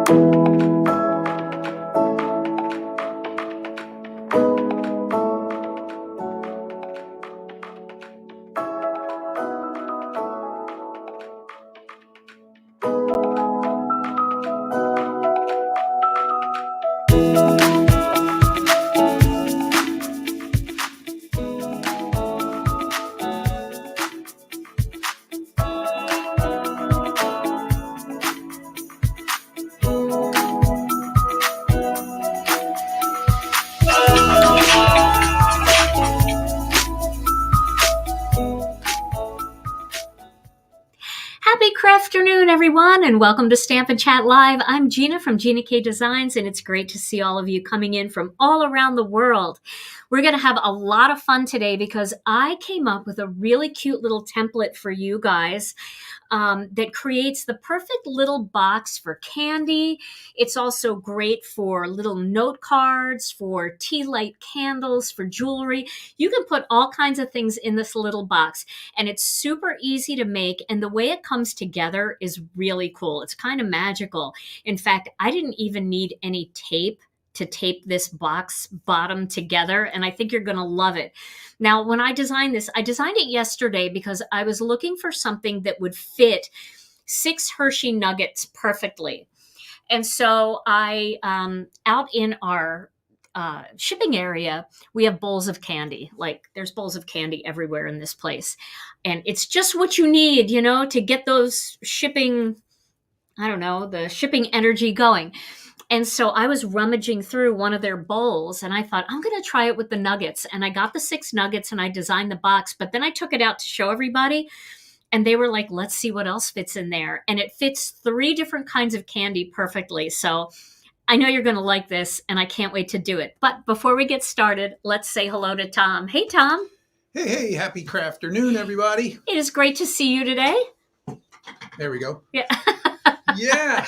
Happy Crafternoon, everyone, and welcome to Stampin' Chat Live. I'm Gina from Gina K Designs, and it's great to see all of you coming in from all around the world. We're going to have a lot of fun today because I came up with a really cute little template for you guys that creates the perfect little box for candy. It's also great for little note cards, for tea light candles, for jewelry. You can put all kinds of things in this little box, and it's super easy to make, and the way it comes together is really cool. It's kind of magical. In fact, I didn't even need any tape to tape this box bottom together, and I think you're going to love it. Now, when I designed this, I designed it yesterday because I was looking for something that would fit 6 Hershey nuggets perfectly. And so I, out in our shipping area, we have bowls of candy. Like, there's bowls of candy everywhere in this place. And it's just what you need, you know, to get those shipping, I don't know, the shipping energy going. And so I was rummaging through one of their bowls, and I thought, I'm going to try it with the nuggets. And I got the 6 nuggets, and I designed the box. But then I took it out to show everybody, and they were like, let's see what else fits in there. And it fits 3 different kinds of candy perfectly. So I know you're going to like this, and I can't wait to do it. But before we get started, let's say hello to Tom. Hey, Tom. Hey, happy Crafternoon, everybody. It is great to see you today. There we go. Yeah. Yeah.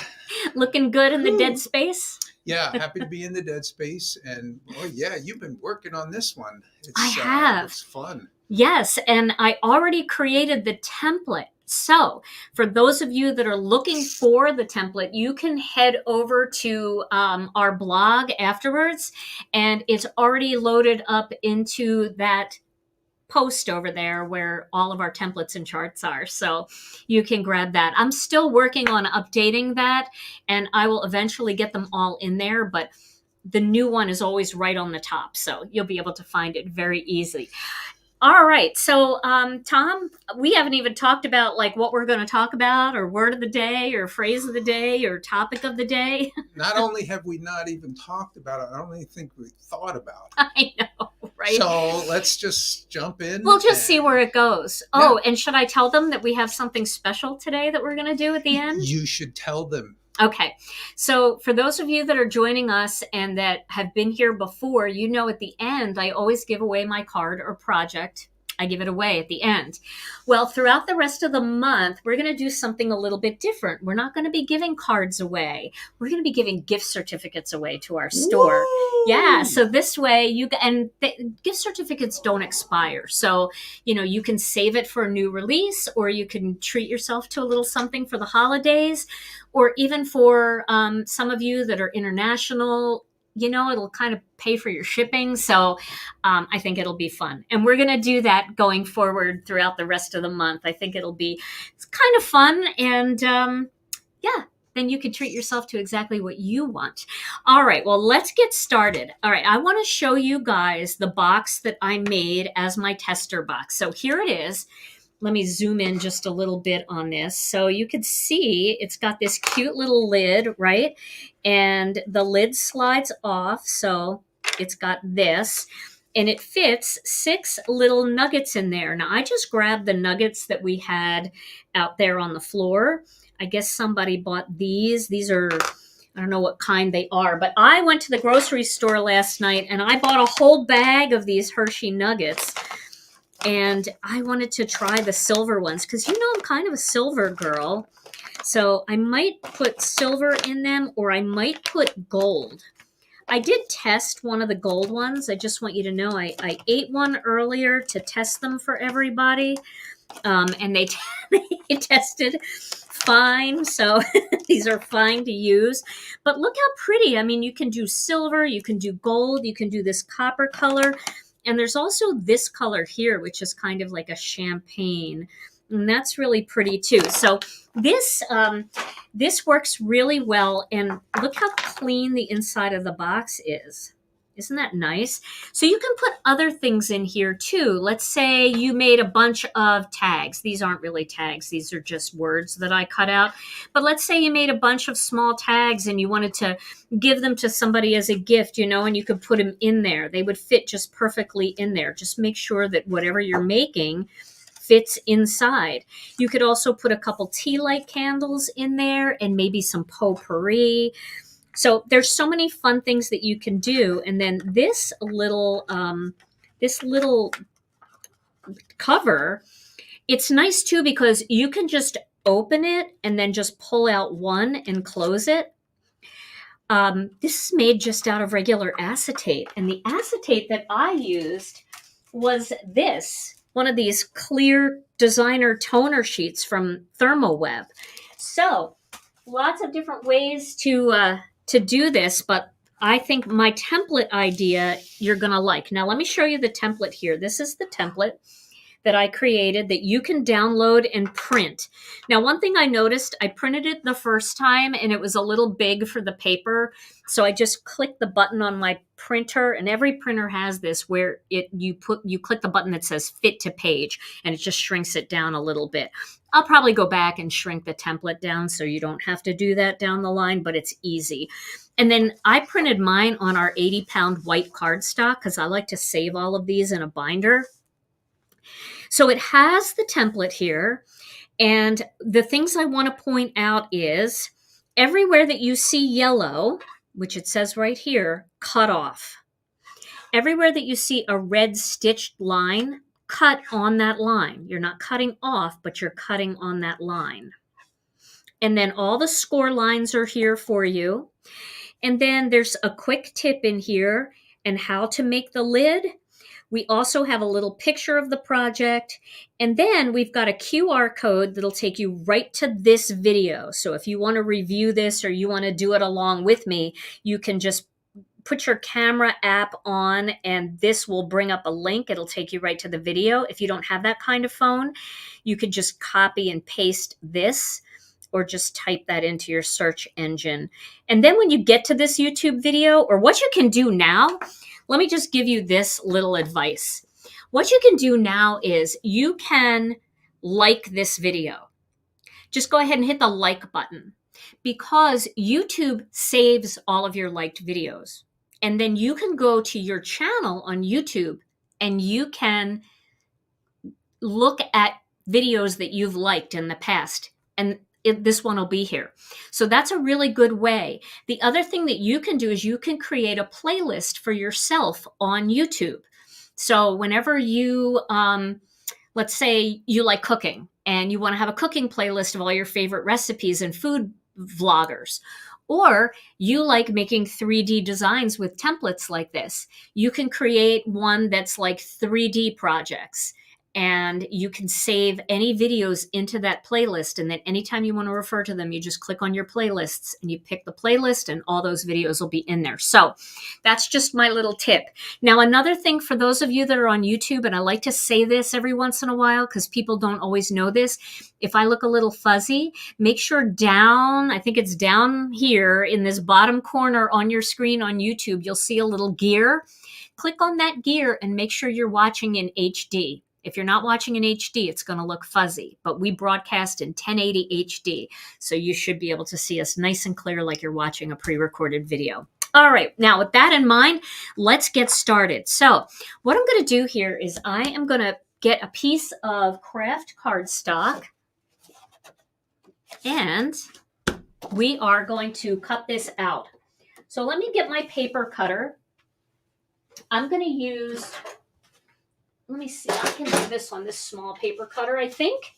Looking good in the dead space? Yeah, happy to be in the dead space. And, oh, yeah, you've been working on this one. I have. It's fun. Yes, and I already created the template. So for those of you that are looking for the template, you can head over to our blog afterwards, and it's already loaded up into that post over there where all of our templates and charts are. So you can grab that. I'm still working on updating that, and I will eventually get them all in there, but the new one is always right on the top. So you'll be able to find it very easily. All right. So, Tom, we haven't even talked about like what we're going to talk about, or word of the day, or phrase of the day, or topic of the day. Not only have we not even talked about it, I don't even think we thought about it. I know, right? So let's just jump in. We'll just see where it goes. Yeah. Oh, and should I tell them that we have something special today that we're going to do at the end? You should tell them. Okay. So for those of you that are joining us and that have been here before, you know at the end, I always give away my card or project. I give it away at the end. Well, throughout the rest of the month, we're going to do something a little bit different. We're not going to be giving cards away. We're going to be giving gift certificates away to our store. Woo! Yeah. So this way gift certificates don't expire. So, you know, you can save it for a new release, or you can treat yourself to a little something for the holidays, or even for some of you that are international, you know, it'll kind of pay for your shipping. So I think it'll be fun. And we're going to do that going forward throughout the rest of the month. I think it's kind of fun. And yeah, then you can treat yourself to exactly what you want. All right, well, let's get started. All right, I want to show you guys the box that I made as my tester box. So here it is. Let me zoom in just a little bit on this. So you can see it's got this cute little lid, right? And the lid slides off. So it's got this, and it fits 6 little nuggets in there. Now I just grabbed the nuggets that we had out there on the floor. I guess somebody bought these. These are, I don't know what kind they are, but I went to the grocery store last night and I bought a whole bag of these Hershey nuggets. And I wanted to try the silver ones because, you know, I'm kind of a silver girl. So I might put silver in them, or I might put gold. I did test one of the gold ones. I just want you to know I ate one earlier to test them for everybody. And they tested fine, so these are fine to use. But look how pretty. I mean, you can do silver, you can do gold, you can do this copper color. And there's also this color here, which is kind of like a champagne. And that's really pretty too. So this works really well. And look how clean the inside of the box is. Isn't that nice? So you can put other things in here too. Let's say you made a bunch of tags. These aren't really tags. These are just words that I cut out. But let's say you made a bunch of small tags and you wanted to give them to somebody as a gift, you know, and you could put them in there. They would fit just perfectly in there. Just make sure that whatever you're making fits inside. You could also put a couple tea light candles in there and maybe some potpourri. So there's so many fun things that you can do. And then this little cover, it's nice too because you can just open it and then just pull out one and close it. This is made just out of regular acetate. And the acetate that I used was one of these clear designer toner sheets from ThermoWeb. So lots of different ways to do this, but I think my template idea you're going to like. Now, let me show you the template here. This is the template that I created that you can download and print. Now, one thing I noticed, I printed it the first time and it was a little big for the paper. So I just clicked the button on my printer, and every printer has this where you click the button that says fit to page and it just shrinks it down a little bit. I'll probably go back and shrink the template down so you don't have to do that down the line, but it's easy. And then I printed mine on our 80-pound white cardstock because I like to save all of these in a binder. So it has the template here. And the things I want to point out is everywhere that you see yellow, which it says right here, cut off. Everywhere that you see a red stitched line, cut on that line. You're not cutting off, but you're cutting on that line. And then all the score lines are here for you. And then there's a quick tip in here and how to make the lid. We also have a little picture of the project. And then we've got a QR code that'll take you right to this video. So if you want to review this or you want to do it along with me, you can just put your camera app on and this will bring up a link. It'll take you right to the video. If you don't have that kind of phone, you could just copy and paste this or just type that into your search engine. And then when you get to this YouTube video, or what you can do now, let me just give you this little advice. What you can do now is you can like this video. Just go ahead and hit the like button because YouTube saves all of your liked videos. And then you can go to your channel on YouTube and you can look at videos that you've liked in the past. And this one will be here. So that's a really good way. The other thing that you can do is you can create a playlist for yourself on YouTube. So whenever you, let's say you like cooking and you want to have a cooking playlist of all your favorite recipes and food vloggers, or you like making 3D designs with templates like this, you can create one that's like 3D projects. And you can save any videos into that playlist. And then anytime you want to refer to them, you just click on your playlists and you pick the playlist and all those videos will be in there. So that's just my little tip. Now, another thing for those of you that are on YouTube, and I like to say this every once in a while because people don't always know this. If I look a little fuzzy, make sure down, I think it's down here in this bottom corner on your screen on YouTube, you'll see a little gear. Click on that gear and make sure you're watching in HD. If you're not watching in HD, it's going to look fuzzy, but we broadcast in 1080 HD. So you should be able to see us nice and clear like you're watching a pre-recorded video. All right. Now, with that in mind, let's get started. So what I'm going to do here is I am going to get a piece of craft cardstock and we are going to cut this out. So let me get my paper cutter. I'm going to use... Let me see. I can do this on this small paper cutter, I think.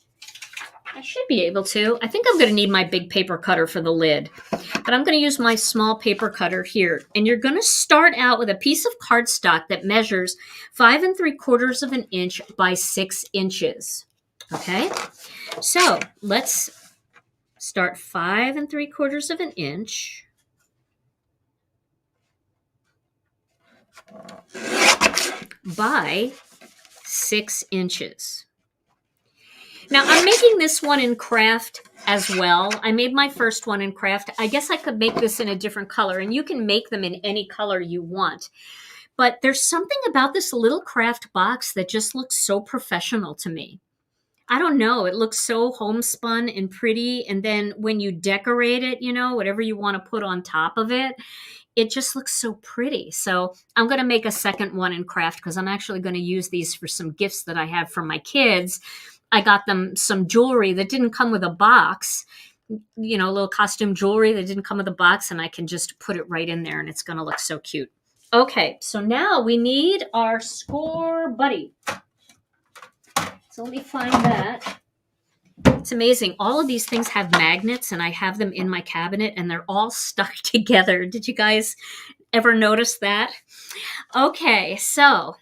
I should be able to. I think I'm going to need my big paper cutter for the lid. But I'm going to use my small paper cutter here. And you're going to start out with a piece of cardstock that measures 5 3/4 of an inch by 6 inches. Okay? So let's Start 5 3/4 of an inch. By 6 inches. Now I'm making this one in craft as well. I made my first one in craft. I guess I could make this in a different color, and you can make them in any color you want. But there's something about this little craft box that just looks so professional to me. I don't know. It looks so homespun and pretty. And then when you decorate it, you know, whatever you want to put on top of it, it just looks so pretty. So I'm going to make a second one in craft because I'm actually going to use these for some gifts that I have for my kids. I got them some jewelry that didn't come with a box, you know, a little costume jewelry that didn't come with a box, and I can just put it right in there and it's going to look so cute. Okay, so now we need our score buddy. So let me find that. It's amazing. All of these things have magnets, and I have them in my cabinet, and they're all stuck together. Did you guys ever notice that? Okay, so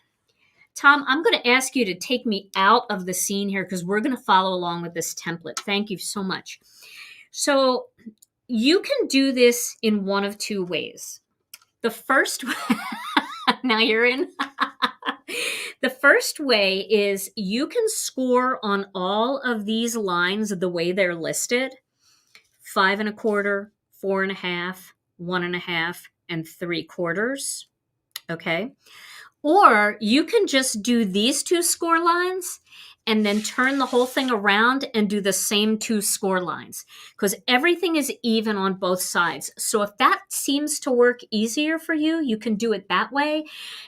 Tom, I'm going to ask you to take me out of the scene here because we're going to follow along with this template. Thank you so much. So you can do this in one of two ways. The first now you're in. The first way is you can score on all of these lines the way they're listed: 5 1/4, 4 1/2, 1 1/2, and 3/4. Okay. Or you can just do these two score lines and then turn the whole thing around and do the same two score lines because everything is even on both sides. So if that seems to work easier for you, you can do it that way.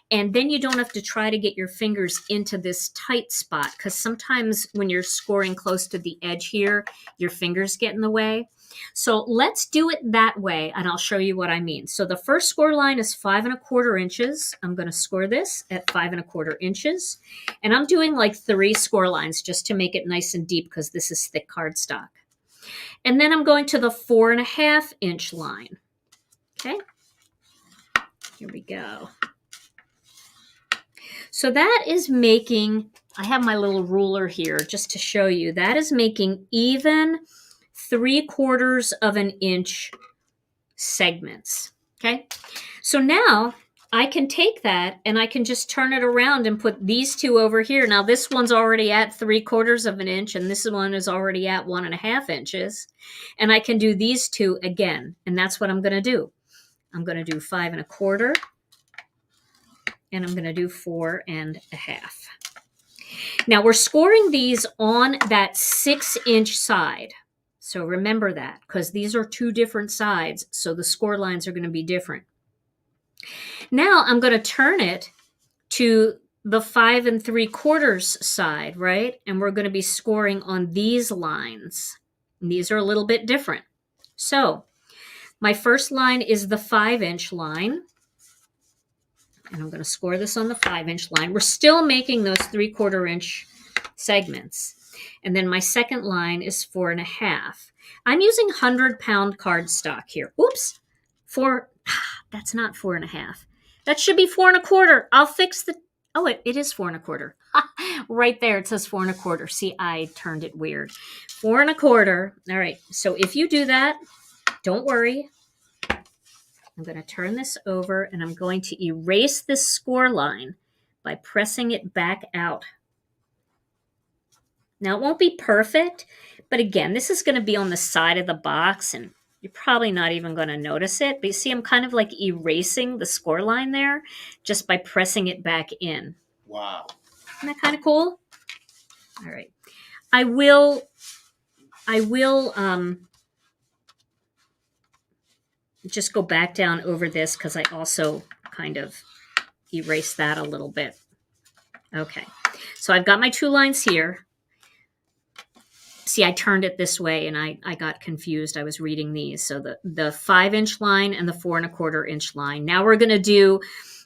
And then you don't have to try to get your fingers into this tight spot because sometimes when you're scoring close to the edge here, your fingers get in the way. So let's do it that way, and I'll show you what I mean. So the first score line is 5 1/4 inches. I'm going to score this at 5 1/4 inches. And I'm doing like 3 score lines just to make it nice and deep because this is thick cardstock. And then I'm going to the 4 1/2 inch line. Okay, here we go. So that is making, I have my little ruler here just to show you, that is making even 3/4 of an inch segments. Okay. So now I can take that and I can just turn it around and put these two over here. Now this one's already at 3/4 of an inch and this one is already at 1 1/2 inches. And I can do these two again. And that's what I'm going to do. I'm going to do 5 1/4 and I'm going to do 4 1/2. Now we're scoring these on that 6-inch side. So remember that because these are two different sides. So the score lines are going to be different. Now I'm going to turn it to the 5 3/4 side, right? And we're going to be scoring on these lines. And these are a little bit different. So my first line is the 5-inch line. And I'm going to score this on the 5-inch line. We're still making those 3/4 inch segments. And then my second line is 4 1/2. I'm using 100-pound cardstock here. Oops, that's not 4 1/2. That should be 4 1/4. I'll fix the, oh, it is 4 1/4. Right there, it says 4 1/4. See, I turned it weird. 4 1/4. All right, so if you do that, don't worry. I'm going to turn this over and I'm going to erase this score line by pressing it back out. Now, it won't be perfect, but again, this is going to be on the side of the box, and you're probably not even going to notice it. But you see, I'm kind of like erasing the score line there just by pressing it back in. Wow. Isn't that kind of cool? All right. I will just go back down over this because I also kind of erased that a little bit. Okay. So I've got my two lines here. See, I turned it this way and I got confused. I was reading these. So the 5-inch line and the 4 1/4 inch line. Now we're going to do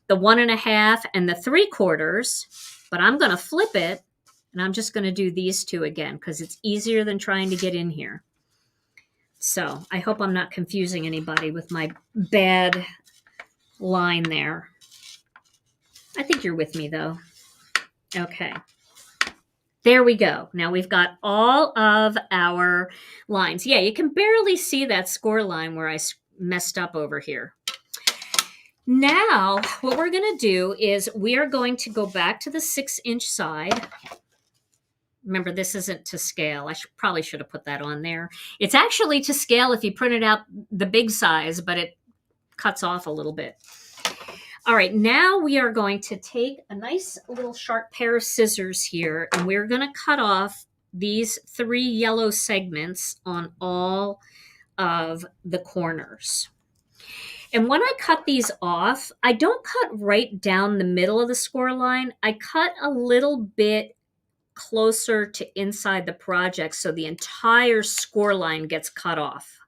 the 1 1/2 and the 3/4, but I'm going to flip it and I'm just going to do these two again because it's easier than trying to get in here. So I hope I'm not confusing anybody with my bad line there. I think you're with me though. Okay. There we go. Now we've got all of our lines. Yeah, you can barely see that score line where I messed up over here. Now, what we're going to do is we are going to go back to the 6-inch side. Remember, this isn't to scale. I probably should have put that on there. It's actually to scale if you printed out the big size, but it cuts off a little bit. All right, now we are going to take a nice little sharp pair of scissors here, and we're going to cut off these 3 yellow segments on all of the corners. And when I cut these off, I don't cut right down the middle of the score line. I cut a little bit closer to inside the project so the entire score line gets cut off.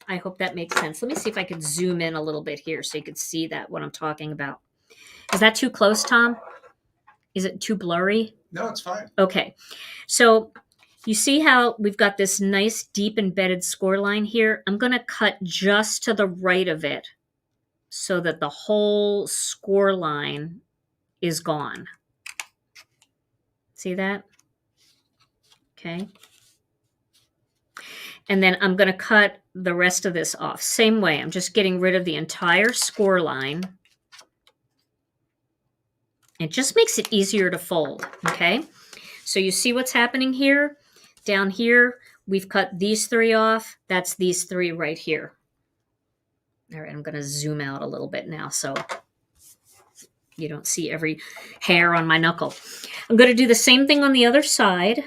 I hope that makes sense. Let me see if I can zoom in a little bit here so you can see that, what I'm talking about. Is that too close, Tom? Is it too blurry? No, it's fine. Okay. So you see how we've got this nice deep embedded score line here? I'm going to cut just to the right of it so that the whole score line is gone. See that? Okay. And then I'm going to cut the rest of this off. Same way. I'm just getting rid of the entire score line. It just makes it easier to fold. Okay. So you see what's happening here? Down here, we've cut these 3 off. That's these 3 right here. All right. I'm going to zoom out a little bit now so you don't see every hair on my knuckle. I'm going to do the same thing on the other side.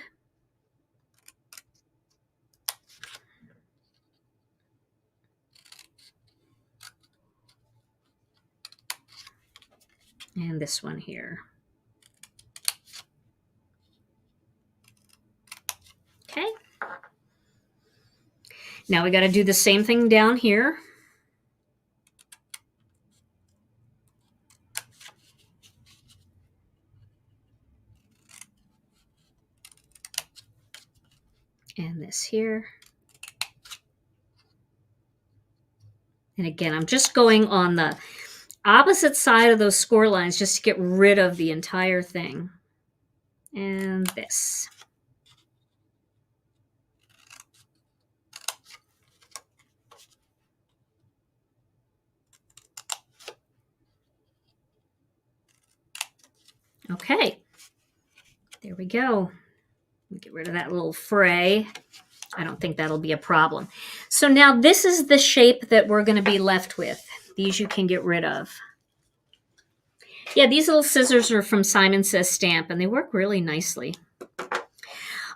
And this one here. Okay. Now we got to do the same thing down here. And this here. And again, I'm just going on the opposite side of those score lines just to get rid of the entire thing. And this. Okay. There we go. Get rid of that little fray. I don't think that'll be a problem. So now this is the shape that we're going to be left with. These you can get rid of. Yeah, these little scissors are from Simon Says Stamp, and they work really nicely.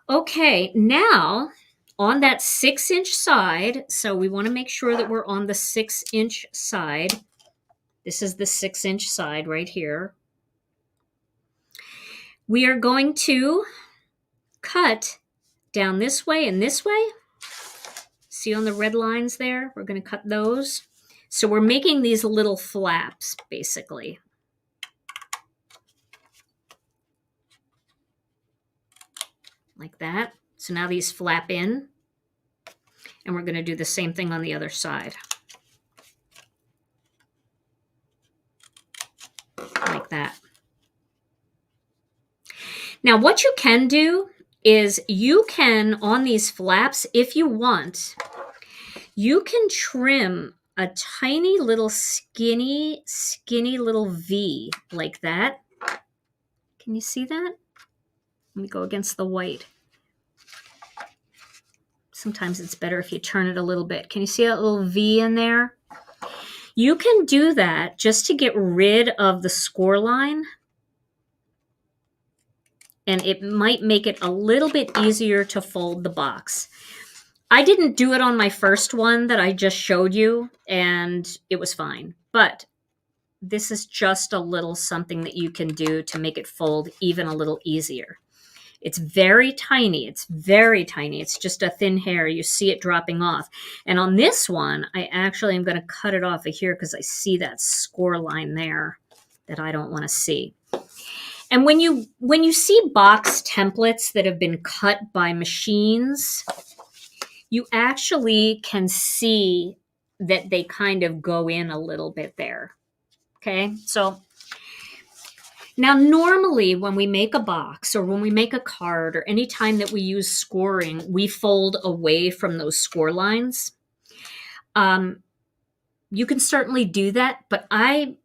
Okay, now on that 6-inch side, so we want to make sure that we're on the 6-inch side. This is the 6-inch side right here. We are going to cut down this way and this way. See on the red lines there? We're going to cut those. So we're making these little flaps, basically. Like that. So now these flap in. And we're going to do the same thing on the other side. Like that. Now what you can do is you can, on these flaps, if you want, you can trim a tiny little skinny little V like that. Can you see that? Let me go against the white. Sometimes it's better if you turn it a little bit. Can you see that little V in there? You can do that just to get rid of the score line. And it might make it a little bit easier to fold the box. I didn't do it on my first one that I just showed you, and it was fine. But this is just a little something that you can do to make it fold even a little easier. It's very tiny. It's very tiny. It's just a thin hair. You see it dropping off. And on this one, I actually am going to cut it off of here because I see that score line there that I don't want to see. And when you see box templates that have been cut by machines, you actually can see that they kind of go in a little bit there. Okay, so Now, normally when we make a box or when we make a card or any time that we use scoring, we fold away from those score lines. You can certainly do that, but I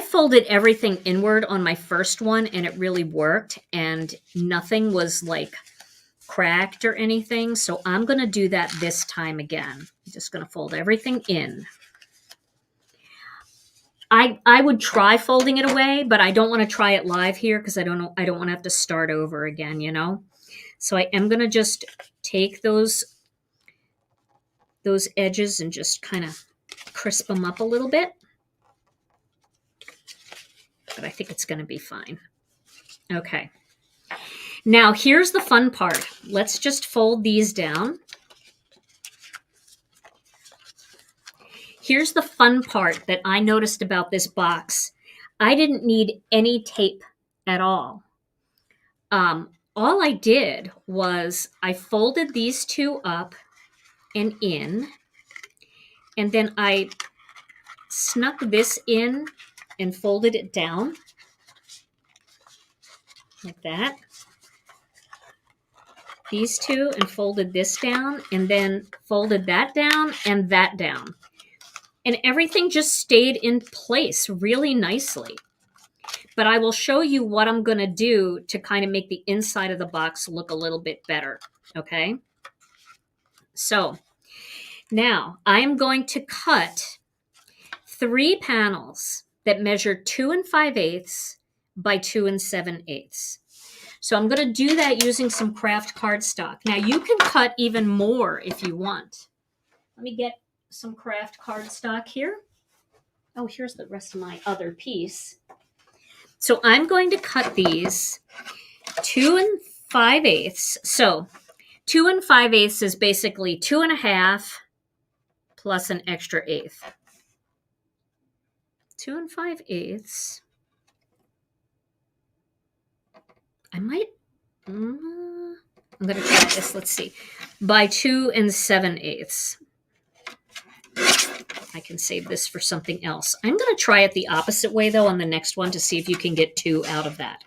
folded everything inward on my first one and it really worked and nothing was like cracked or anything. So I'm going to do that this time again. I'm just going to fold everything in. I would try folding it away, but I don't want to try it live here because I don't want to have to start over again, you know? So I am going to just take those edges and just kind of crisp them up a little bit. But I think it's going to be fine. Okay. Now here's the fun part. Let's just fold these down. Here's the fun part that I noticed about this box. I didn't need any tape at all. All I did was I folded these two up and in, and then I snuck this in and folded it down like that. These two and folded this down and then folded that down and that down. And everything just stayed in place really nicely. But I will show you what I'm going to do to kind of make the inside of the box look a little bit better. Okay. So now I am going to cut 3 panels that measure 2 5/8 by 2 7/8. So I'm going to do that using some craft cardstock. Now you can cut even more if you want. Let me get some craft cardstock here. Oh, here's the rest of my other piece. So I'm going to cut these 2 5/8. So 2 5/8 is basically 2 1/2 plus an extra eighth. 2 5/8. I might, I'm going to try this. Let's see. By 2 7/8. I can save this for something else. I'm going to try it the opposite way, though, on the next one to see if you can get 2 out of that.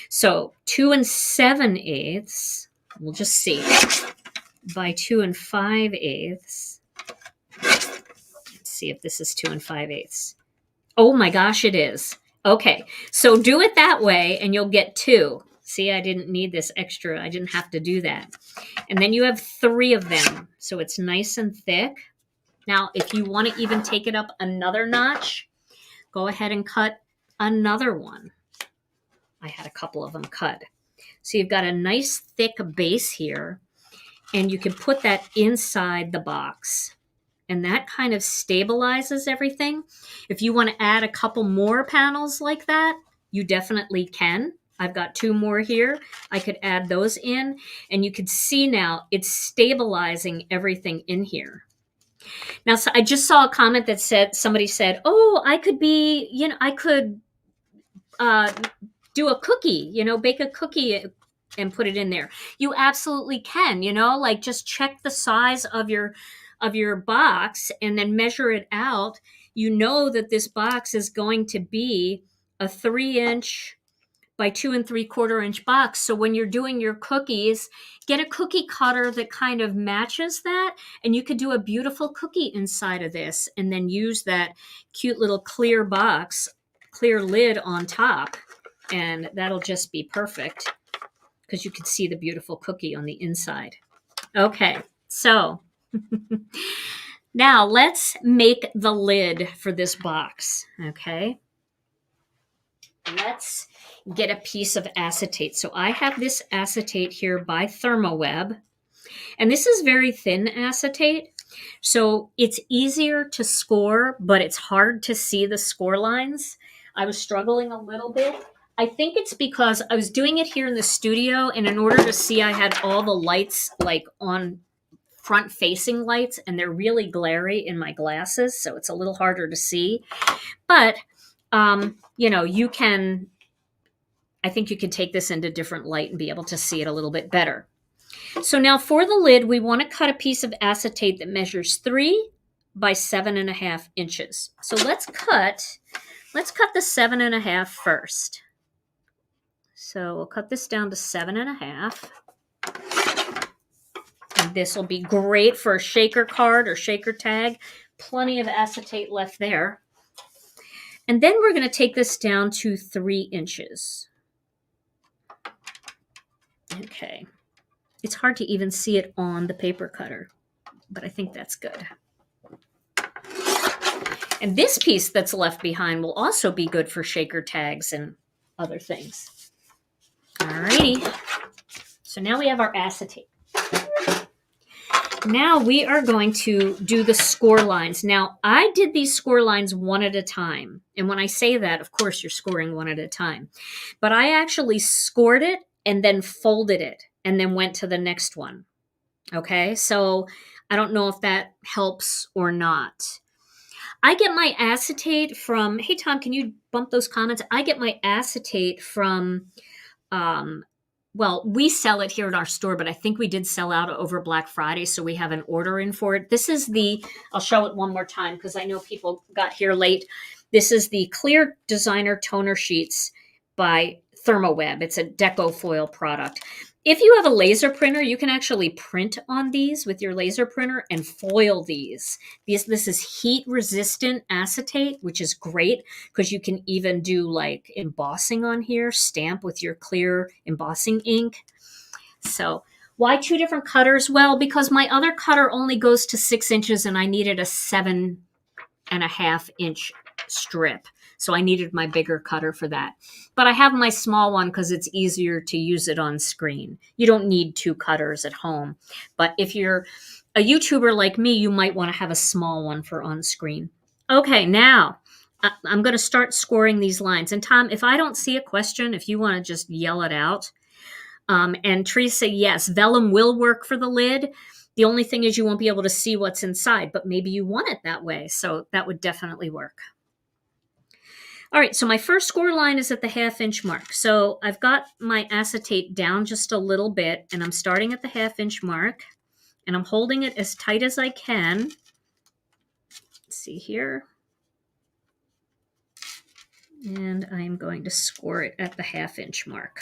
So 2 7/8. We'll just see. By 2 5/8. Let's see if this is 2 5/8. Oh my gosh, it is. Okay, so do it that way and you'll get 2. See, I didn't need this extra. I didn't have to do that. And then you have 3 of them. So it's nice and thick. Now, if you want to even take it up another notch, go ahead and cut another one. I had a couple of them cut. So you've got a nice thick base here, and you can put that inside the box. And that kind of stabilizes everything. If you want to add a couple more panels like that, you definitely can. I've got 2 more here. I could add those in, and you can see now it's stabilizing everything in here. Now, so I just saw a comment that somebody said, oh, I could do a cookie, bake a cookie and put it in there. You absolutely can, like just check the size of your box and then measure it out. You know that this box is going to be a 3-inch by 2 3/4 inch box. So when you're doing your cookies, get a cookie cutter that kind of matches that, and you could do a beautiful cookie inside of this and then use that cute little clear lid on top, and that'll just be perfect because you can see the beautiful cookie on the inside. Okay, so now let's make the lid for this box, okay? Let's get a piece of acetate. So I have this acetate here by ThermoWeb, and this is very thin acetate. So it's easier to score, but it's hard to see the score lines. I was struggling a little bit. I think it's because I was doing it here in the studio, and in order to see, I had all the lights like on front facing lights, and they're really glary in my glasses, so it's a little harder to see. But I think you can take this into different light and be able to see it a little bit better. So now for the lid, we want to cut a piece of acetate that measures 3 by 7.5 inches. So let's cut let's cut the 7.5 first. So we'll cut this down to 7.5. And this will be great for a shaker card or shaker tag. Plenty of acetate left there. And then we're going to take this down to 3 inches. Okay. It's hard to even see it on the paper cutter, but I think that's good. And this piece that's left behind will also be good for shaker tags and other things. Alrighty. So now we have our acetate. Now we are going to do the score lines. Now, I did these score lines one at a time. And when I say that, of course, you're scoring one at a time. But I actually scored it and then folded it and then went to the next one. Okay, so I don't know if that helps or not. I get my acetate from, hey, Tom, can you bump those comments? I get my acetate from, well, we sell it here at our store, but I think we did sell out over Black Friday, so we have an order in for it. This is the, I'll show it one more time because I know people got here late. This is the Clear Designer Toner Sheets by ThermoWeb. It's a deco foil product. If you have a laser printer, you can actually print on these with your laser printer and foil these. This is heat-resistant acetate, which is great because you can even do like embossing on here, stamp with your clear embossing ink. So why 2 different cutters? Well, because my other cutter only goes to 6 inches and I needed a 7.5 inch strip. So I needed my bigger cutter for that. But I have my small one because it's easier to use it on screen. You don't need 2 cutters at home. But if you're a YouTuber like me, you might want to have a small one for on screen. Okay, now I'm going to start scoring these lines. And Tom, if I don't see a question, if you want to just yell it out. And Teresa, yes, vellum will work for the lid. The only thing is you won't be able to see what's inside, but maybe you want it that way. So that would definitely work. All right, so my first score line is at the 1/2 inch mark. So I've got my acetate down just a little bit, and I'm starting at the 1/2 inch mark, and I'm holding it as tight as I can. Let's see here. And I'm going to score it at the 1/2 inch mark.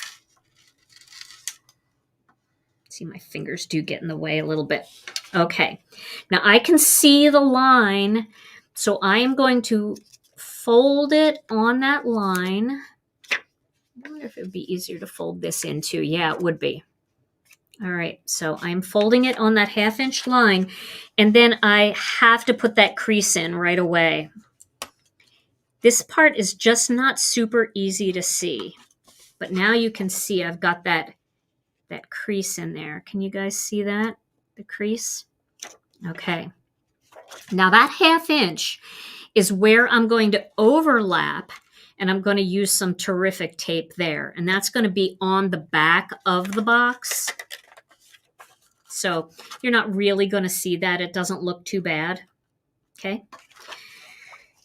See, my fingers do get in the way a little bit. Okay, now I can see the line, so I am going to fold it on that line. I wonder if it would be easier to fold this in too. Yeah, it would be. All right, so I'm folding it on that 1/2 inch line, and then I have to put that crease in right away. This part is just not super easy to see, but now you can see I've got that crease in there. Can you guys see that? The crease? Okay. Now that 1/2 inch is where I'm going to overlap, and I'm going to use some terrific tape there. And that's going to be on the back of the box. So you're not really going to see that. It doesn't look too bad. Okay.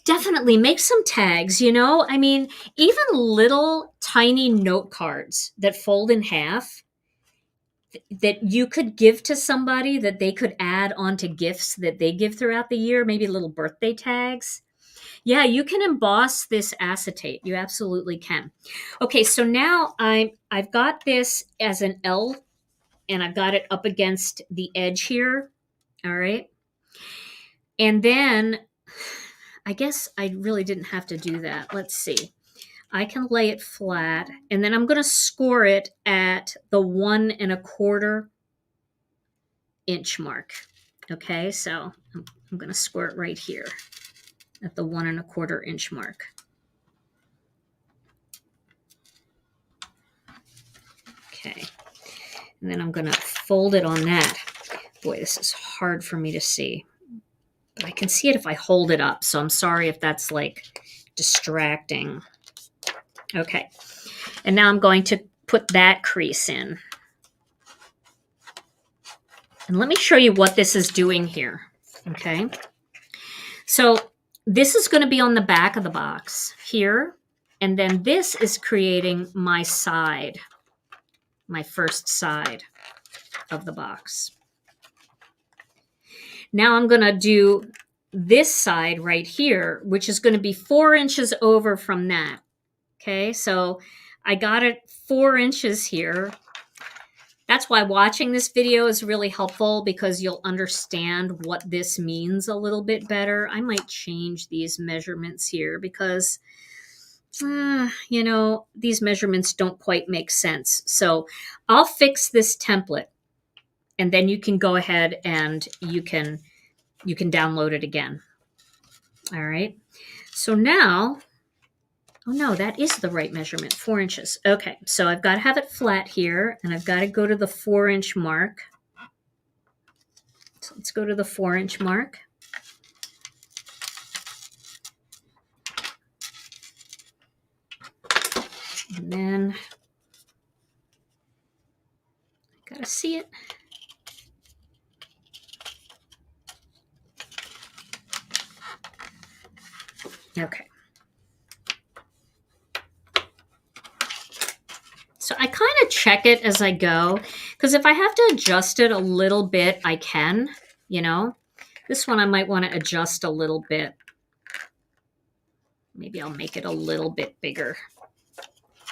Definitely make some tags, you know. I mean, even little tiny note cards that fold in half that you could give to somebody that they could add onto gifts that they give throughout the year, maybe little birthday tags. Yeah, you can emboss this acetate. You absolutely can. Okay, so now I've got this as an L, and I've got it up against the edge here. All right. And then I guess I really didn't have to do that. Let's see. I can lay it flat, and then I'm going to score it at the 1 1/4 inch mark. Okay, so I'm going to score it right here at the 1 1/4 inch mark. Okay, and then I'm going to fold it on that. Boy, this is hard for me to see, but I can see it if I hold it up, so I'm sorry if that's like distracting. Okay, and now I'm going to put that crease in. And let me show you what this is doing here, okay? So this is going to be on the back of the box here, and then this is creating my side, my first side of the box. Now I'm going to do this side right here, which is going to be 4 inches over from that. Okay, so I got it 4 inches here. That's why watching this video is really helpful, because you'll understand what this means a little bit better. I might change these measurements here because, you know, these measurements don't quite make sense. So I'll fix this template, and then you can go ahead and you can download it again. All right. So now, oh no, that is the right measurement, 4 inches. Okay, so I've got to have it flat here, and I've got to go to the 4-inch mark. So let's go to the 4-inch mark. And then, I gotta see it. Okay. So I kind of check it as I go, because if I have to adjust it a little bit, I can, you know. This one I might want to adjust a little bit. Maybe I'll make it a little bit bigger.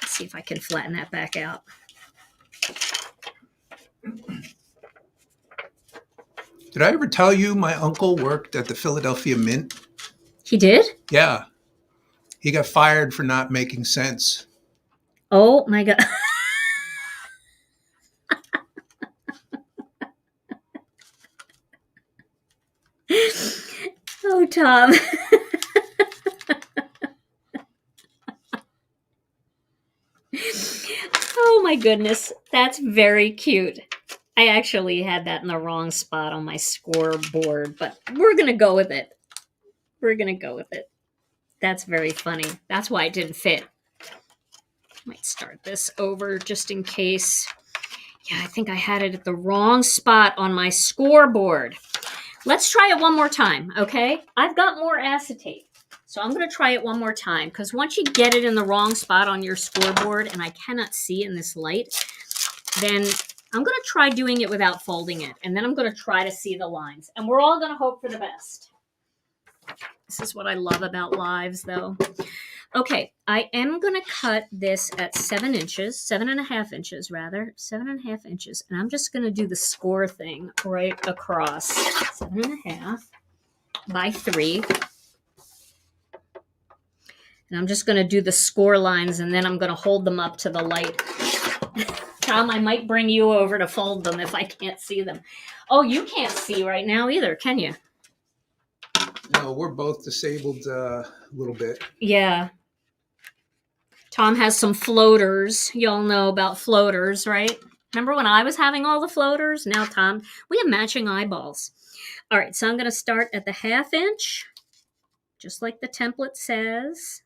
Let's see if I can flatten that back out. Did I ever tell you my uncle worked at the Philadelphia Mint? He did? Yeah. He got fired for not making sense. Oh my God. Oh, Tom. Oh my goodness. That's very cute. I actually had that in the wrong spot on my scoreboard, but we're going to go with it. We're going to go with it. That's very funny. That's why it didn't fit. Might start this over just in case. Yeah, I think I had it at the wrong spot on my scoreboard. Let's try it one more time, okay? I've got more acetate, so I'm going to try it one more time, because once you get it in the wrong spot on your scoreboard and I cannot see in this light, then I'm going to try doing it without folding it, and then I'm going to try to see the lines, and we're all going to hope for the best. This is what I love about lives, though. Okay, I am going to cut this at 7 inches, 7.5 inches rather, 7.5 inches. And I'm just going to do the score thing right across. 7.5 by 3. And I'm just going to do the score lines, and then I'm going to hold them up to the light. Tom, I might bring you over to fold them if I can't see them. Oh, you can't see right now either, can you? No, we're both disabled a little bit. Yeah. Tom has some floaters. Y'all know about floaters, right? Remember when I was having all the floaters? Now, Tom, we have matching eyeballs. All right, so I'm going to start at the 1/2 inch, just like the template says.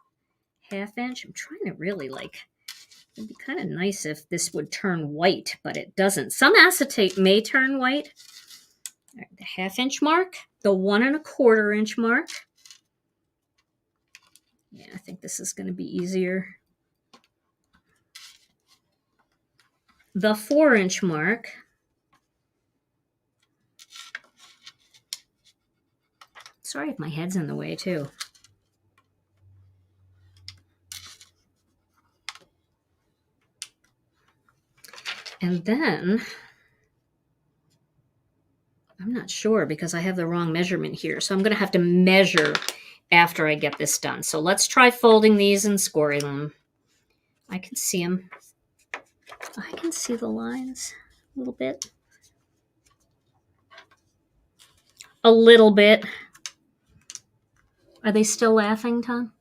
1/2 inch. I'm trying to really it'd be kind of nice if this would turn white, but it doesn't. Some acetate may turn white. All right, the 1/2 inch mark, the 1.25 inch mark. Yeah, I think this is going to be easier. The 4 inch mark. Sorry if my head's in the way too. And then, I'm not sure because I have the wrong measurement here. So I'm going to have to measure after I get this done. So let's try folding these and scoring them. I can see them. I can see the lines a little bit. A little bit. Are they still laughing, Tom?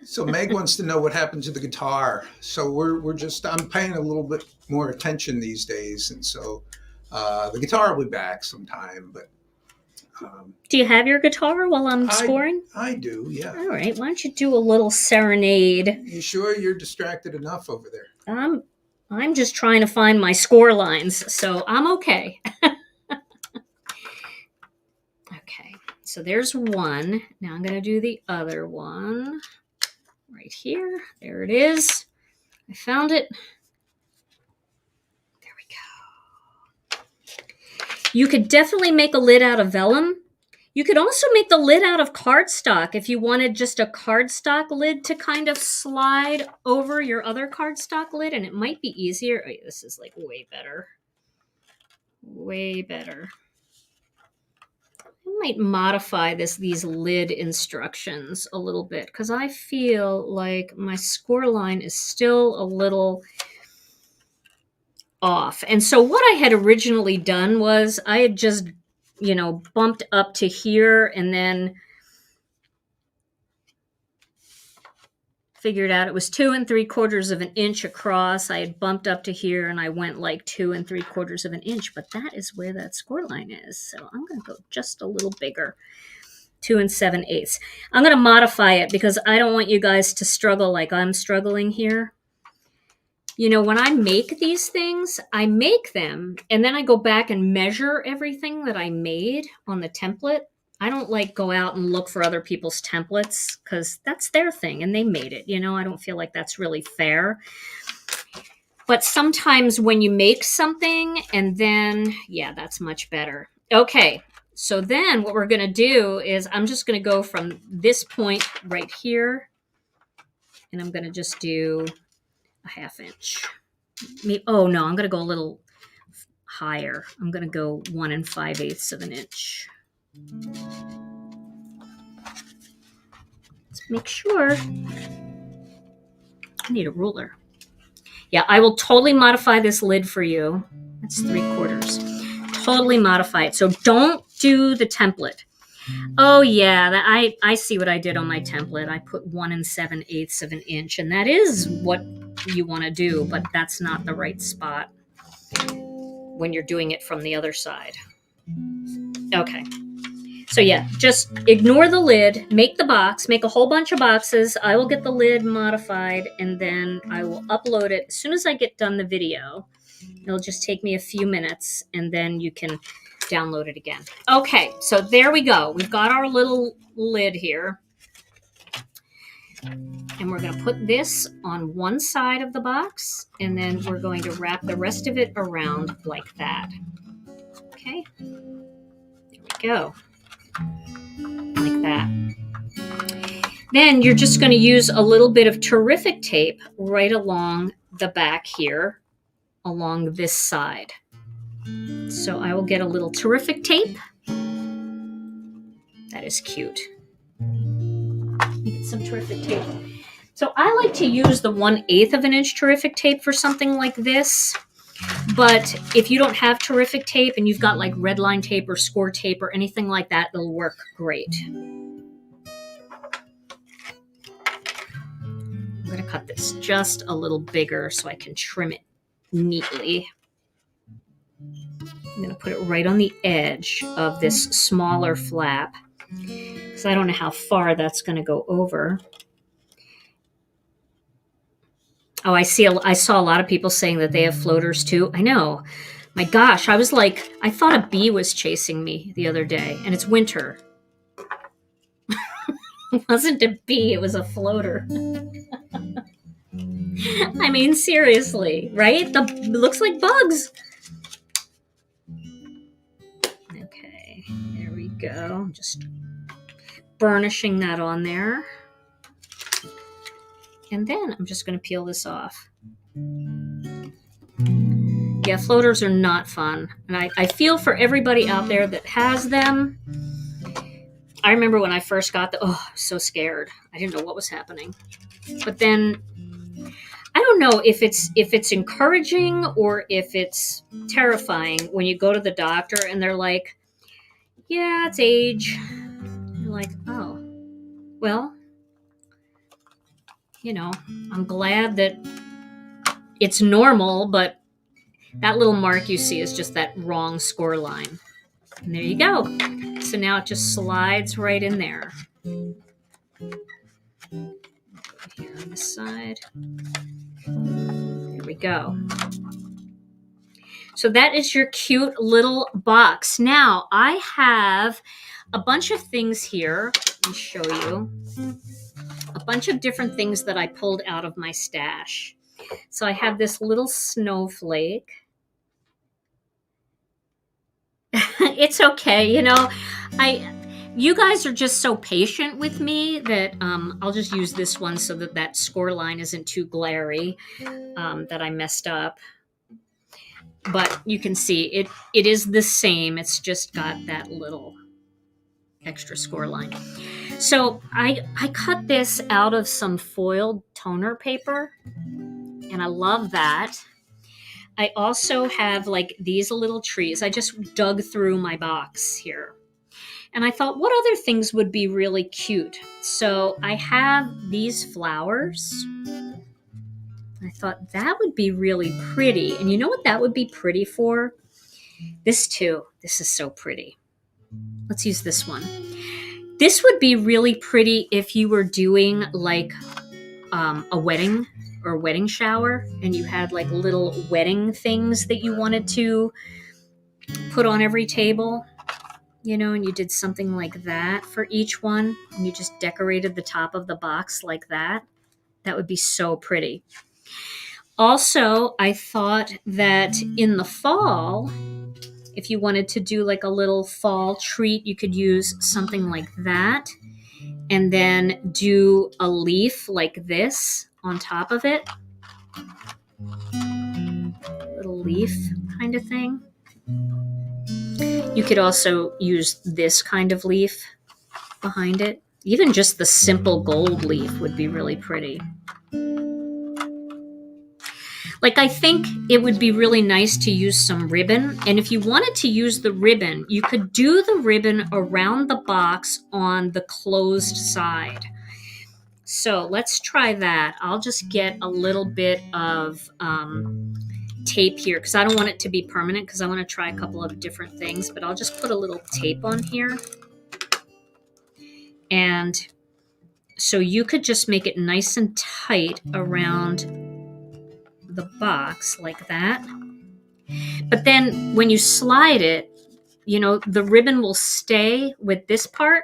So Meg wants to know what happened to the guitar. So I'm paying a little bit more attention these days. And so the guitar will be back sometime, but. Do you have your guitar while I'm scoring? I do, yeah. All right, why don't you do a little serenade? You sure you're distracted enough over there? I'm just trying to find my score lines, so I'm okay. Okay, so there's one. Now I'm going to do the other one right here. There it is. I found it. There we go. You could definitely make a lid out of vellum. You could also make the lid out of cardstock if you wanted just a cardstock lid to kind of slide over your other cardstock lid, and it might be easier. Oh, this is like way better. Way better. I might modify these lid instructions a little bit because I feel like my score line is still a little off. And so what I had originally done was I had just, bumped up to here and then figured out it was 2 3/4 of an inch across. I had bumped up to here and I went like 2 3/4 of an inch, but that is where that score line is. So I'm going to go just a little bigger, 2 7/8. I'm going to modify it because I don't want you guys to struggle like I'm struggling here. When I make these things, I make them and then I go back and measure everything that I made on the template. I don't like go out and look for other people's templates because that's their thing and they made it. I don't feel like that's really fair. But sometimes when you make something and then, yeah, that's much better. Okay, so then what we're going to do is I'm just going to go from this point right here and I'm going to just do a 1/2 inch. Oh no, I'm going to go a little higher. I'm going to go 1 5/8 of an inch. Let's make sure. I need a ruler. Yeah, I will totally modify this lid for you. That's 3/4. Totally modify it. So don't do the template. Oh yeah, I see what I did on my template. I put 1 7/8 of an inch, and that is what you want to do, but that's not the right spot when you're doing it from the other side. Okay. So yeah, just ignore the lid, make the box, make a whole bunch of boxes. I will get the lid modified and then I will upload it. As soon as I get done the video, it'll just take me a few minutes and then you can download it again. Okay, so there we go. We've got our little lid here. And we're going to put this on one side of the box and then we're going to wrap the rest of it around like that. Okay, there we go. Like that. Then you're just going to use a little bit of terrific tape right along the back here, along this side. So I will get a little terrific tape. That is cute. Get some terrific tape. So I like to use the 1/8 of an inch terrific tape for something like this. But if you don't have terrific tape and you've got like red line tape or score tape or anything like that, it'll work great. I'm going to cut this just a little bigger so I can trim it neatly. I'm going to put it right on the edge of this smaller flap because I don't know how far that's going to go over. Oh, I saw a lot of people saying that they have floaters too. I know. My gosh, I was like, I thought a bee was chasing me the other day, and it's winter. It wasn't a bee, it was a floater. I mean, seriously, right? It looks like bugs. Okay, there we go. Just burnishing that on there. And then I'm just going to peel this off. Yeah, floaters are not fun. And I feel for everybody out there that has them. I remember when I first got I was so scared. I didn't know what was happening. But then, I don't know if it's encouraging or if it's terrifying when you go to the doctor and they're like, yeah, it's age. You're like, oh, well, I'm glad that it's normal, but that little mark you see is just that wrong score line. And there you go. So now it just slides right in there. Here on this side. There we go. So that is your cute little box. Now I have a bunch of things here. Let me show you. A bunch of different things that I pulled out of my stash. So I have this little snowflake. It's okay, You guys are just so patient with me that I'll just use this one so that that score line isn't too glary, that I messed up. But you can see it is the same. It's just got that little extra score line. So I cut this out of some foiled toner paper, and I love that. I also have like these little trees. I just dug through my box here. And I thought, what other things would be really cute? So I have these flowers. I thought that would be really pretty. And you know what that would be pretty for? This too. This is so pretty. Let's use this one. This would be really pretty if you were doing like a wedding or wedding shower and you had like little wedding things that you wanted to put on every table, you know, and you did something like that for each one and you just decorated the top of the box like that. That would be so pretty. Also, I thought that in the fall, if you wanted to do like a little fall treat, you could use something like that and then do a leaf like this on top of it. Little leaf kind of thing. You could also use this kind of leaf behind it. Even just the simple gold leaf would be really pretty. Like, I think it would be really nice to use some ribbon. And if you wanted to use the ribbon, you could do the ribbon around the box on the closed side. So let's try that. I'll just get a little bit of tape here because I don't want it to be permanent because I want to try a couple of different things. But I'll just put a little tape on here. And so you could just make it nice and tight around the box like that. But then when you slide it, you know, the ribbon will stay with this part.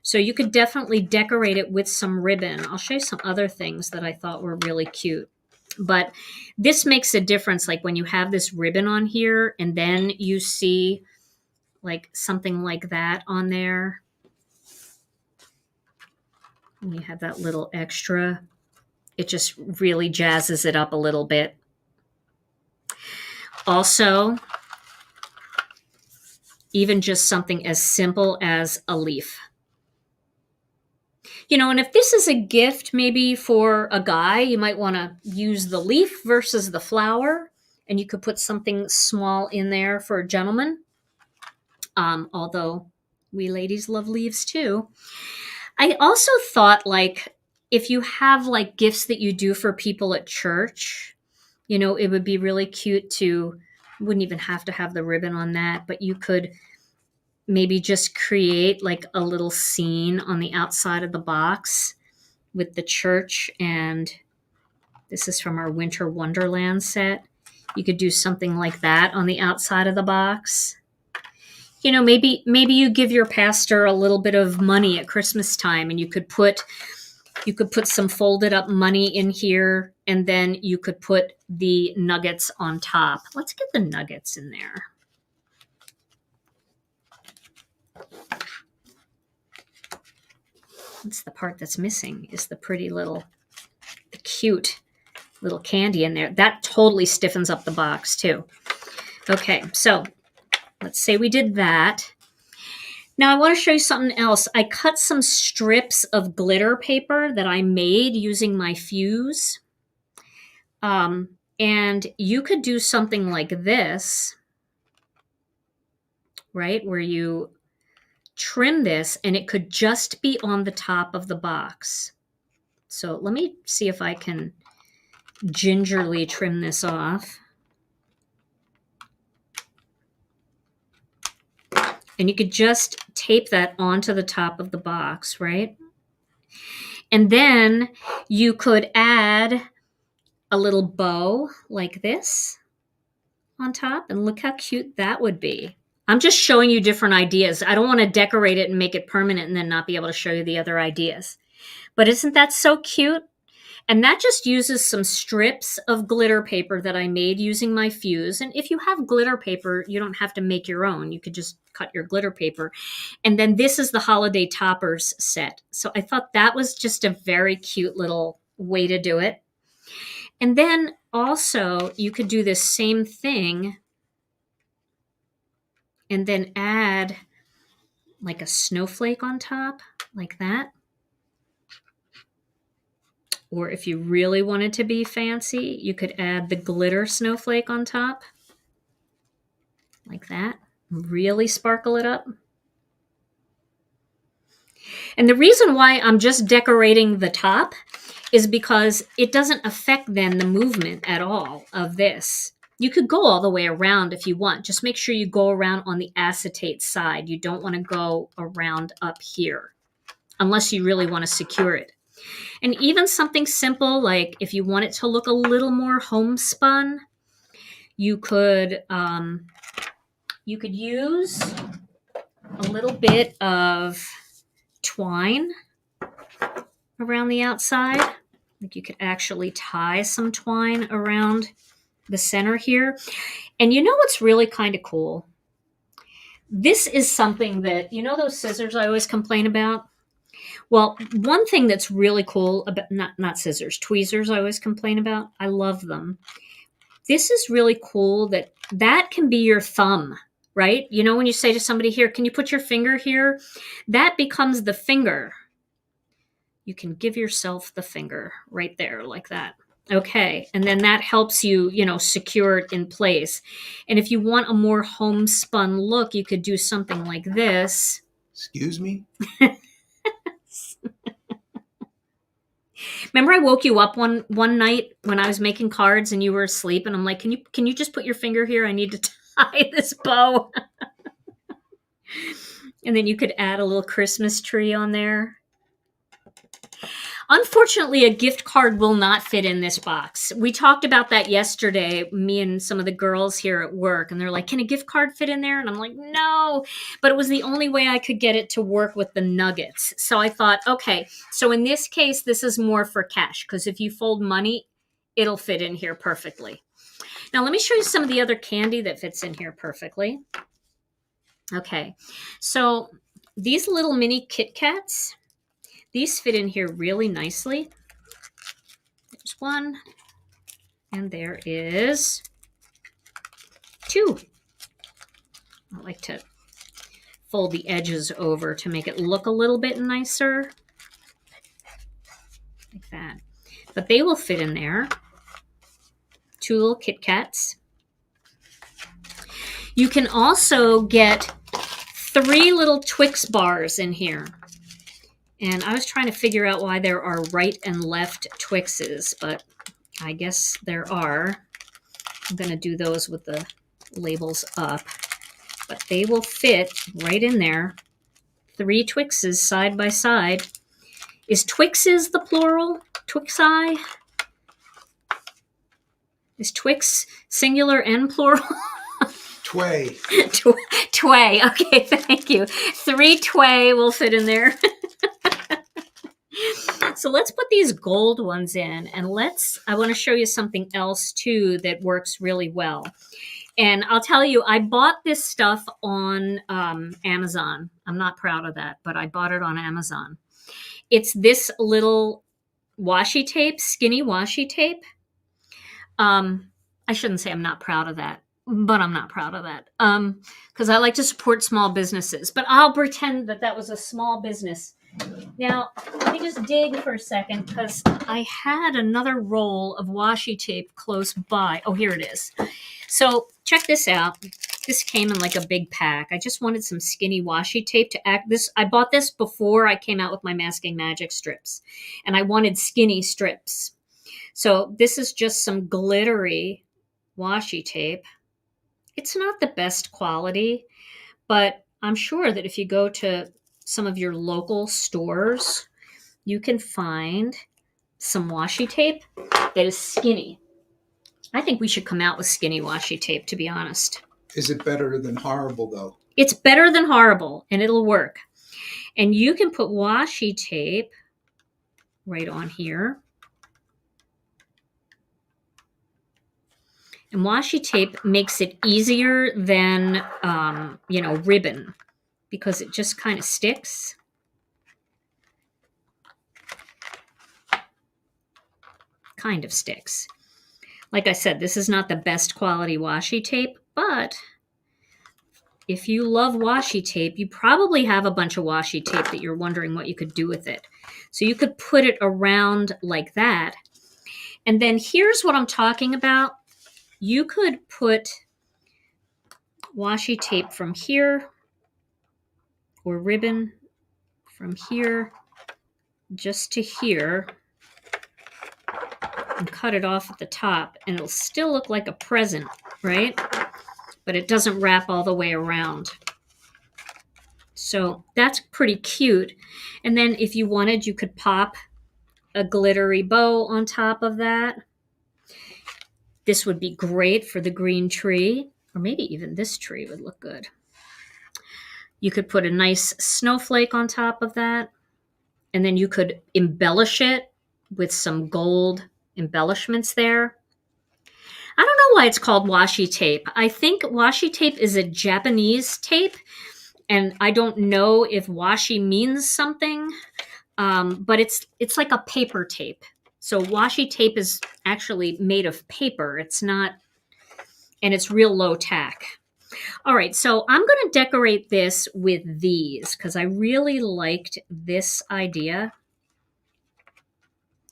So you could definitely decorate it with some ribbon. I'll show you some other things that I thought were really cute. But this makes a difference, like when you have this ribbon on here and then you see like something like that on there. And you have that little extra. It just really jazzes it up a little bit. Also, even just something as simple as a leaf. You know, and if this is a gift maybe for a guy, you might want to use the leaf versus the flower. And you could put something small in there for a gentleman. Although we ladies love leaves too. I also thought, like, if you have like gifts that you do for people at church, you know, it would be really cute to, wouldn't even have to have the ribbon on that, but you could maybe just create like a little scene on the outside of the box with the church. And this is from our Winter Wonderland set. You could do something like that on the outside of the box. You know, maybe you give your pastor a little bit of money at Christmas time and you could put some folded up money in here and then you could put the nuggets on top. Let's get the nuggets in there. That's the part that's missing, is the pretty little, the cute little candy in there. That totally stiffens up the box too. Okay, so let's say we did that. Now I want to show you something else. I cut some strips of glitter paper that I made using my fuse. And you could do something like this, right? Where you trim this and it could just be on the top of the box. So let me see if I can gingerly trim this off. And you could just tape that onto the top of the box, right? And then you could add a little bow like this on top. And look how cute that would be. I'm just showing you different ideas. I don't want to decorate it and make it permanent and then not be able to show you the other ideas. But isn't that so cute? And that just uses some strips of glitter paper that I made using my fuse. And if you have glitter paper, you don't have to make your own. You could just cut your glitter paper. And then this is the holiday toppers set. So I thought that was just a very cute little way to do it. And then also you could do this same thing and then add like a snowflake on top, like that. Or if you really wanted to be fancy, you could add the glitter snowflake on top, like that. Really sparkle it up. And the reason why I'm just decorating the top is because it doesn't affect then the movement at all of this. You could go all the way around if you want. Just make sure you go around on the acetate side. You don't want to go around up here unless you really want to secure it. And even something simple like if you want it to look a little more homespun, you could use a little bit of twine around the outside. Like you could actually tie some twine around the center here. And you know what's really kind of cool? This is something that, you know those scissors I always complain about? Well, one thing that's really cool about, not scissors, tweezers I always complain about. I love them. This is really cool that can be your thumb, right? You know, when you say to somebody here, can you put your finger here? That becomes the finger. You can give yourself the finger right there like that. Okay. And then that helps you, secure it in place. And if you want a more homespun look, you could do something like this. Excuse me? Remember I woke you up one night when I was making cards and you were asleep and I'm like, can you just put your finger here? I need to tie this bow. And then you could add a little Christmas tree on there. Unfortunately, a gift card will not fit in this box. We talked about that yesterday, me and some of the girls here at work, and they're like, can a gift card fit in there? And I'm like, no, but it was the only way I could get it to work with the nuggets. So I thought, okay, so in this case, this is more for cash, because if you fold money, it'll fit in here perfectly. Now, let me show you some of the other candy that fits in here perfectly. Okay, so these little mini Kit Kats, these fit in here really nicely. There's one, and there is two. I like to fold the edges over to make it look a little bit nicer, like that. But they will fit in there. Two little Kit Kats. You can also get 3 little Twix bars in here. And I was trying to figure out why there are right and left Twixes, but I guess there are. I'm going to do those with the labels up. But they will fit right in there. 3 Twixes side by side. Is Twixes the plural? Twixi? Is Twix singular and plural? Tway. Tway. Okay, thank you. 3 Tway will fit in there. So let's put these gold ones in, and I want to show you something else too that works really well. And I'll tell you, I bought this stuff on Amazon. I'm not proud of that, but I bought it on Amazon. It's this little washi tape, skinny washi tape. I shouldn't say I'm not proud of that, but I'm not proud of that because I like to support small businesses. But I'll pretend that was a small business. Now, let me just dig for a second because I had another roll of washi tape close by. Oh, here it is. So check this out. This came in like a big pack. I just wanted some skinny washi tape to act this. I bought this before I came out with my Masking Magic strips, and I wanted skinny strips. So this is just some glittery washi tape. It's not the best quality, but I'm sure that if you go to some of your local stores, you can find some washi tape that is skinny. I think we should come out with skinny washi tape, to be honest. Is it better than horrible, though? It's better than horrible, and it'll work. And you can put washi tape right on here. And washi tape makes it easier than, ribbon, because it just kind of sticks. Kind of sticks. Like I said, this is not the best quality washi tape, but if you love washi tape, you probably have a bunch of washi tape that you're wondering what you could do with it. So you could put it around like that. And then here's what I'm talking about. You could put washi tape from here, or ribbon from here just to here, and cut it off at the top, and it'll still look like a present, right? But it doesn't wrap all the way around. So that's pretty cute. And then if you wanted, you could pop a glittery bow on top of that. This would be great for the green tree, or maybe even this tree would look good. You could put a nice snowflake on top of that, and then you could embellish it with some gold embellishments there. I don't know why it's called washi tape. I think washi tape is a Japanese tape, and I don't know if washi means something, but it's like a paper tape. So washi tape is actually made of paper. It's not, and it's real low tack. All right, so I'm going to decorate this with these because I really liked this idea.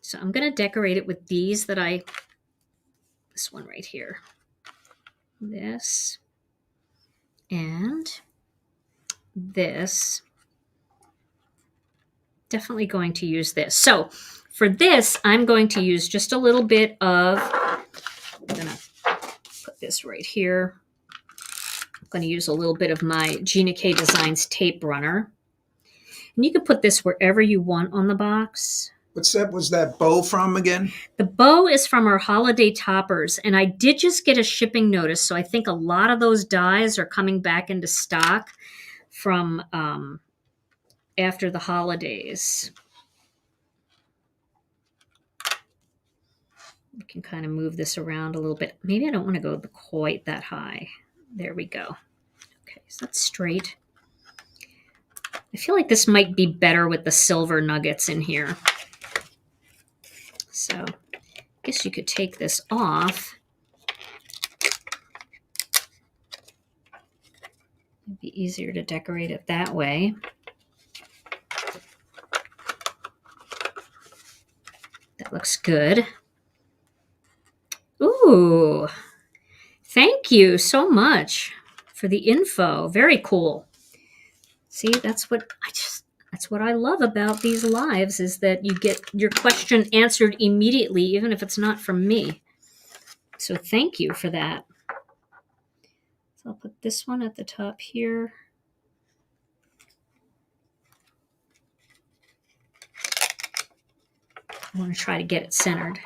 So I'm going to decorate it with these this one right here. This and this. Definitely going to use this. So for this, I'm going to use just a little bit of, I'm going to put this right here. I'm going to use a little bit of my Gina K Designs tape runner. And you can put this wherever you want on the box. Was that bow from again? The bow is from our holiday toppers, and I did just get a shipping notice, so I think a lot of those dies are coming back into stock from after the holidays. We can kind of move this around a little bit. Maybe I don't want to go quite that high. There we go. Okay, so that's straight. I feel like this might be better with the silver nuggets in here. So I guess you could take this off. It'd be easier to decorate it that way. That looks good. Ooh, thank you so much for the info. Very cool. See, that's what I love about these lives, is that you get your question answered immediately, even if it's not from me. So thank you for that. So I'll put this one at the top here. I want to try to get it centered.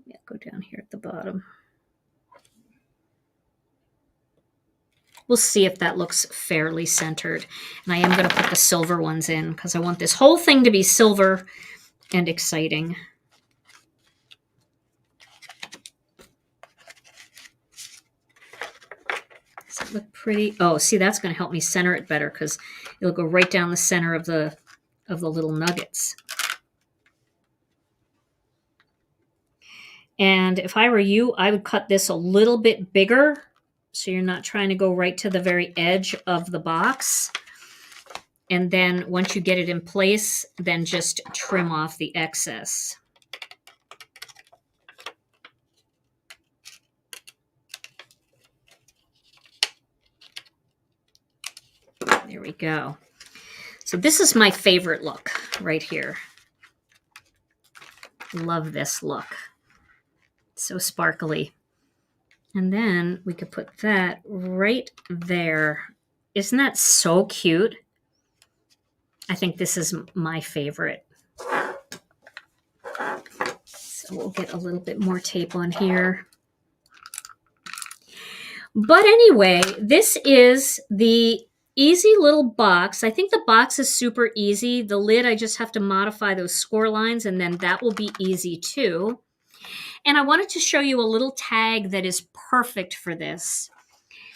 Yeah, go down here at the bottom. We'll see if that looks fairly centered. And I am going to put the silver ones in because I want this whole thing to be silver and exciting. Does it look pretty? Oh, see, that's going to help me center it better because it'll go right down the center of the little nuggets. And if I were you, I would cut this a little bit bigger, so you're not trying to go right to the very edge of the box. And then once you get it in place, then just trim off the excess. There we go. So this is my favorite look right here. Love this look. So sparkly. And then we could put that right there. Isn't that so cute? I think this is my favorite. So we'll get a little bit more tape on here. But anyway, this is the easy little box. I think the box is super easy. The lid, I just have to modify those score lines, and then that will be easy too. And I wanted to show you a little tag that is perfect for this.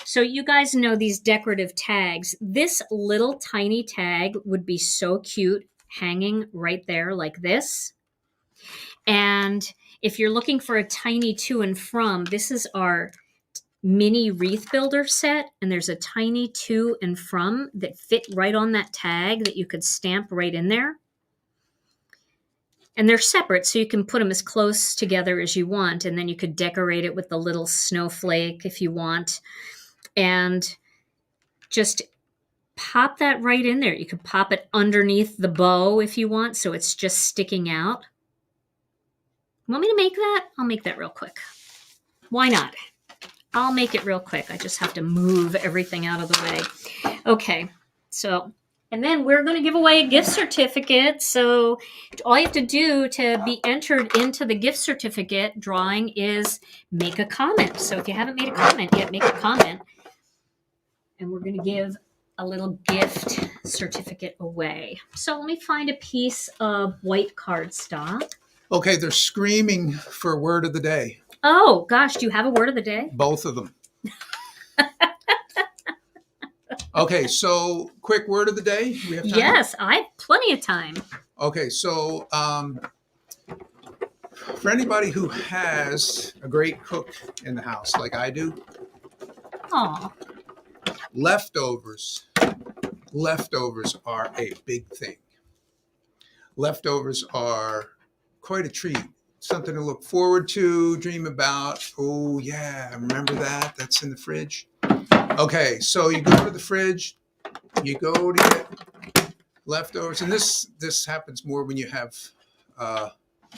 So you guys know these decorative tags. This little tiny tag would be so cute hanging right there like this. And if you're looking for a tiny to and from, this is our mini wreath builder set, and there's a tiny to and from that fit right on that tag that you could stamp right in there. And they're separate, so you can put them as close together as you want, and then you could decorate it with the little snowflake if you want. And just pop that right in there. You could pop it underneath the bow if you want, so it's just sticking out. Want me to make that? I'll make that real quick. Why not? I'll make it real quick. I just have to move everything out of the way. Okay, so, and then we're going to give away a gift certificate. So all you have to do to be entered into the gift certificate drawing is make a comment. So if you haven't made a comment yet, make a comment. And we're going to give a little gift certificate away. So let me find a piece of white cardstock. Okay, they're screaming for word of the day. Oh, gosh, do you have a word of the day? Both of them. Okay, so quick word of the day. We have time? Yes, I have plenty of time. Okay, so for anybody who has a great cook in the house, like I do, Aw. leftovers are a big thing. Leftovers are quite a treat. Something to look forward to, dream about. Oh, yeah, I remember that. That's in the fridge. Okay, so you go to the fridge, you go to get leftovers. And this happens more when you have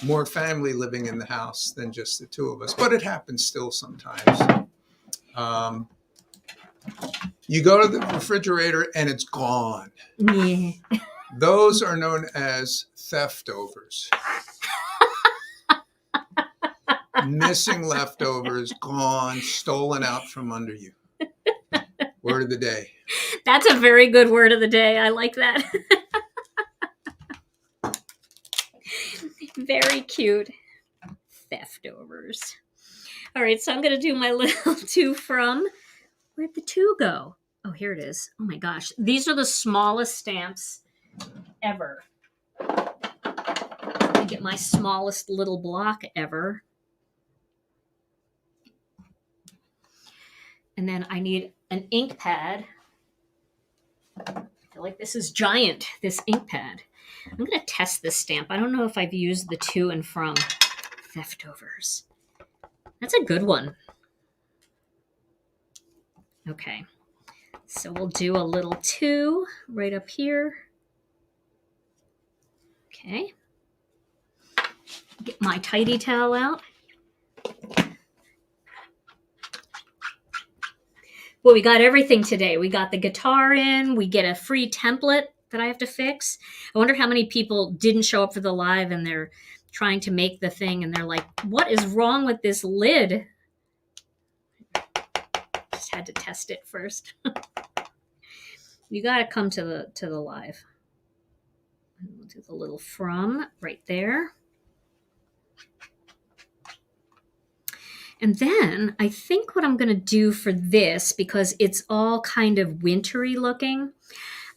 more family living in the house than just the two of us. But it happens still sometimes. You go to the refrigerator and it's gone. Yeah. Those are known as theftovers. Missing leftovers, gone, stolen out from under you. Word of the day. That's a very good word of the day. I like that. Very cute. Theftovers. All right, so I'm going to do my little to from. Where'd the to go? Oh, here it is. Oh my gosh. These are the smallest stamps ever. Let me get my smallest little block ever. And then I need an ink pad. I feel like this is giant, this ink pad. I'm going to test this stamp. I don't know if I've used the to and from. Theftovers. That's a good one. Okay. So we'll do a little to right up here. Okay. Get my tidy towel out. Well, we got everything today. We got the guitar in. We get a free template that I have to fix. I wonder how many people didn't show up for the live and they're trying to make the thing and they're like, what is wrong with this lid? Just had to test it first. You got to come to the live. We'll do the little from right there. And then I think what I'm going to do for this, because it's all kind of wintry looking,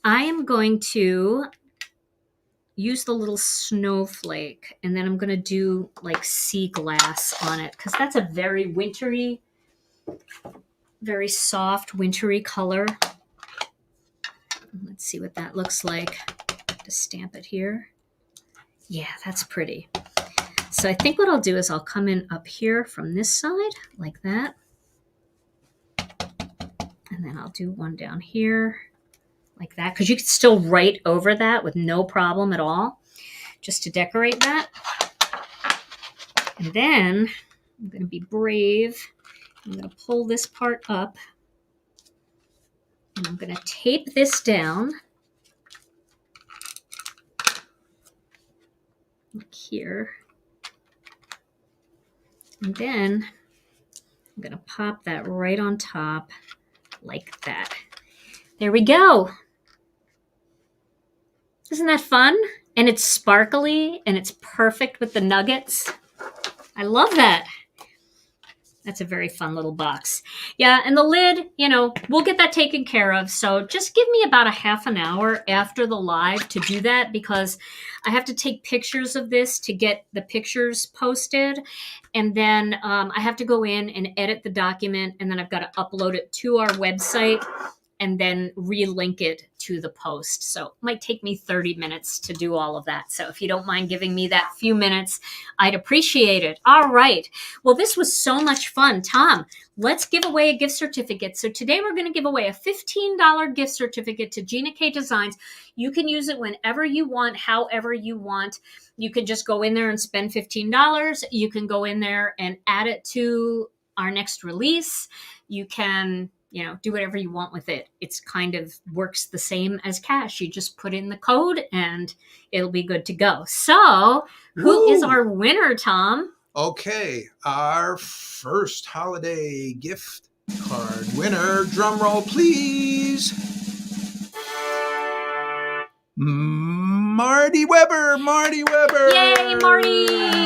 I am going to use the little snowflake, and then I'm going to do like sea glass on it, because that's a very wintry, very soft wintry color. Let's see what that looks like. To stamp it here. Yeah, that's pretty. So I think what I'll do is I'll come in up here from this side like that. And then I'll do one down here like that, because you can still write over that with no problem at all, just to decorate that. And then I'm going to be brave. I'm going to pull this part up and I'm going to tape this down like here. And then I'm going to pop that right on top like that. There we go. Isn't that fun? And it's sparkly and it's perfect with the nuggets. I love that. That's a very fun little box. Yeah, and the lid, we'll get that taken care of. So just give me about a half an hour after the live to do that, because I have to take pictures of this to get the pictures posted. And then I have to go in and edit the document, and then I've got to upload it to our website and then relink it to the post. So it might take me 30 minutes to do all of that. So if you don't mind giving me that few minutes, I'd appreciate it. All right. Well, this was so much fun. Tom, let's give away a gift certificate. So today we're going to give away a $15 gift certificate to Gina K Designs. You can use it whenever you want, however you want. You can just go in there and spend $15. You can go in there and add it to our next release. You can do whatever you want with it. It's kind of works the same as cash. You just put in the code and it'll be good to go. So who is our winner, Tom? Okay, our first holiday gift card winner, drum roll please. Mardi Weber. Yay, Marty.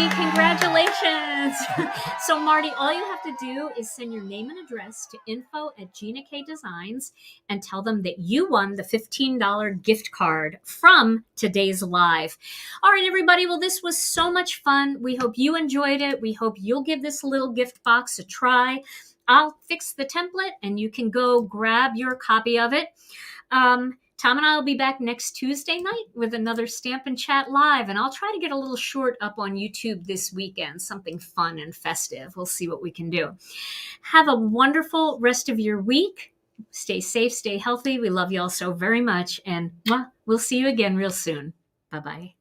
Congratulations. So Marty, all you have to do is send your name and address to info@Gina K Designs and tell them that you won the $15 gift card from today's live. All right, everybody. Well, this was so much fun. We hope you enjoyed it. We hope you'll give this little gift box a try. I'll fix the template and you can go grab your copy of it. Tom and I will be back next Tuesday night with another Stamp and Chat Live, and I'll try to get a little short up on YouTube this weekend, something fun and festive. We'll see what we can do. Have a wonderful rest of your week. Stay safe, stay healthy. We love you all so very much, and we'll see you again real soon. Bye-bye.